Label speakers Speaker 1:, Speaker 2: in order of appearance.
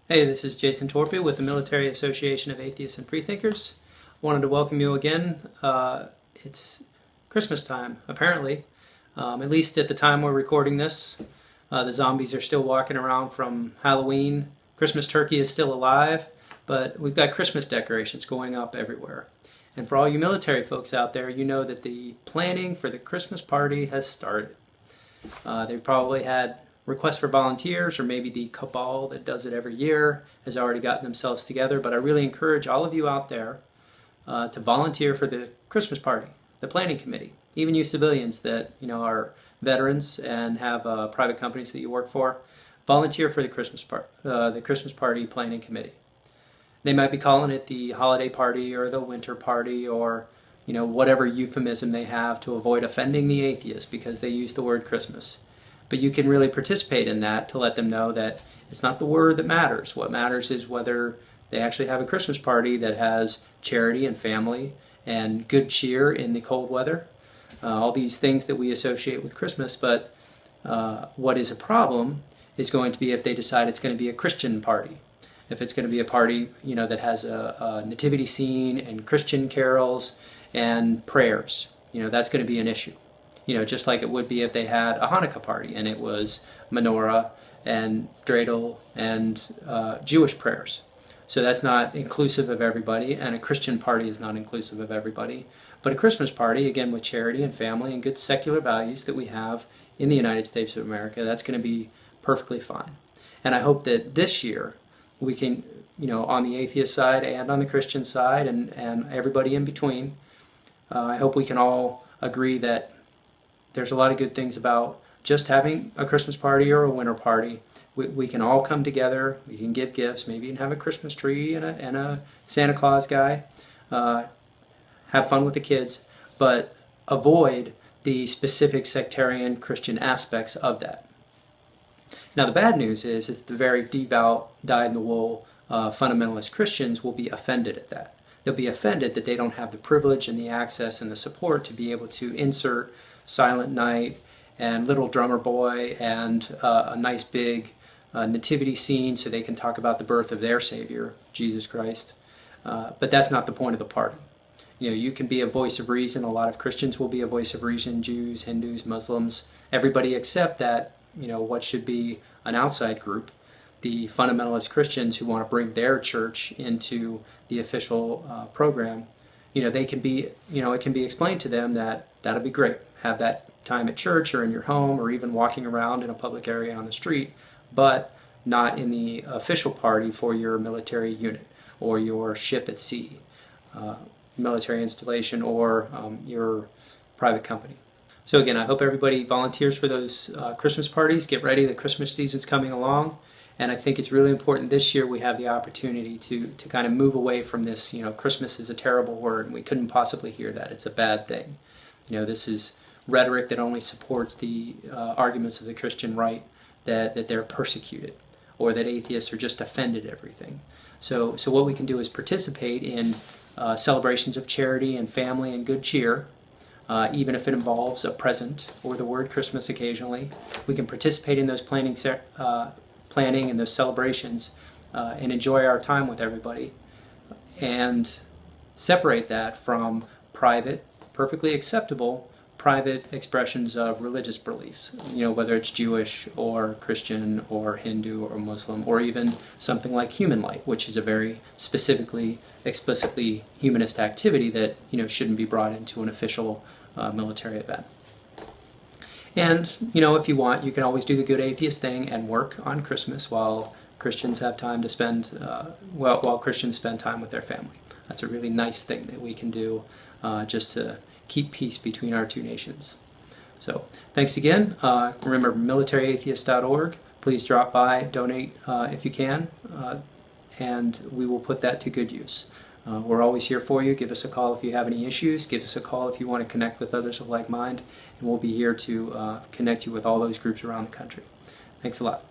Speaker 1: Hey, this is Jason Torpy with the Military Association of Atheists and Freethinkers. Wanted to welcome you again. It's Christmas time, apparently. At least at the time we're recording this. The zombies are still walking around from Halloween. Christmas turkey is still alive, but we've got Christmas decorations going up everywhere. And for all you military folks out there, you know that the planning for the Christmas party has started. They've probably had requests for volunteers, or maybe the cabal that does it every year has already gotten themselves together. But I really encourage all of you out there to volunteer for the Christmas party, the planning committee. Even you civilians that are veterans and have private companies that you work for, volunteer for the Christmas party planning committee. They might be calling it the holiday party or the winter party, or whatever euphemism they have to avoid offending the atheists because they use the word Christmas. But you can really participate in that to let them know that it's not the word that matters. What matters is whether they actually have a Christmas party that has charity and family and good cheer in the cold weather. All these things that we associate with Christmas. But what is a problem is going to be if they decide it's going to be a Christian party. If it's going to be a party that has a nativity scene and Christian carols and prayers, that's going to be an issue. Just like it would be if they had a Hanukkah party and it was menorah and dreidel and Jewish prayers. So that's not inclusive of everybody, and a Christian party is not inclusive of everybody. But a Christmas party, again, with charity and family and good secular values that we have in the United States of America, that's going to be perfectly fine. And I hope that this year we can, on the atheist side and on the Christian side and everybody in between, I hope we can all agree that there's a lot of good things about just having a Christmas party or a winter party. We can all come together, we can give gifts, maybe even have a Christmas tree and a Santa Claus guy, have fun with the kids, but avoid the specific sectarian Christian aspects of that. Now the bad news is the very devout, dyed-in-the-wool fundamentalist Christians will be offended at that. They'll be offended that they don't have the privilege and the access and the support to be able to insert Silent Night and Little Drummer Boy and a nice big nativity scene so they can talk about the birth of their Savior, Jesus Christ. But that's not the point of the party. You can be a voice of reason. A lot of Christians will be a voice of reason, Jews, Hindus, Muslims, everybody except that, what should be an outside group, the fundamentalist Christians who want to bring their church into the official program. They can be, it can be explained to them that that'll be great. Have that time at church or in your home or even walking around in a public area on the street, but not in the official party for your military unit or your ship at sea, military installation, or your private company. So again, I hope everybody volunteers for those Christmas parties. Get ready, the Christmas season's coming along. And I think it's really important this year we have the opportunity to kind of move away from this, Christmas is a terrible word and we couldn't possibly hear that. It's a bad thing. This is rhetoric that only supports the arguments of the Christian right that they're persecuted or that atheists are just offended at everything. So what we can do is participate in celebrations of charity and family and good cheer, even if it involves a present or the word Christmas occasionally. We can participate in those planning and those celebrations and enjoy our time with everybody, and separate that from private, perfectly acceptable private expressions of religious beliefs, whether it's Jewish or Christian or Hindu or Muslim, or even something like human light, which is a very specifically, explicitly humanist activity that shouldn't be brought into an official military event. And, if you want, you can always do the good atheist thing and work on Christmas while Christians have time to spend, while Christians spend time with their family. That's a really nice thing that we can do just to keep peace between our two nations. So, thanks again. Remember, militaryatheist.org. Please drop by, donate if you can, and we will put that to good use. We're always here for you. Give us a call if you have any issues. Give us a call if you want to connect with others of like mind. And we'll be here to connect you with all those groups around the country. Thanks a lot.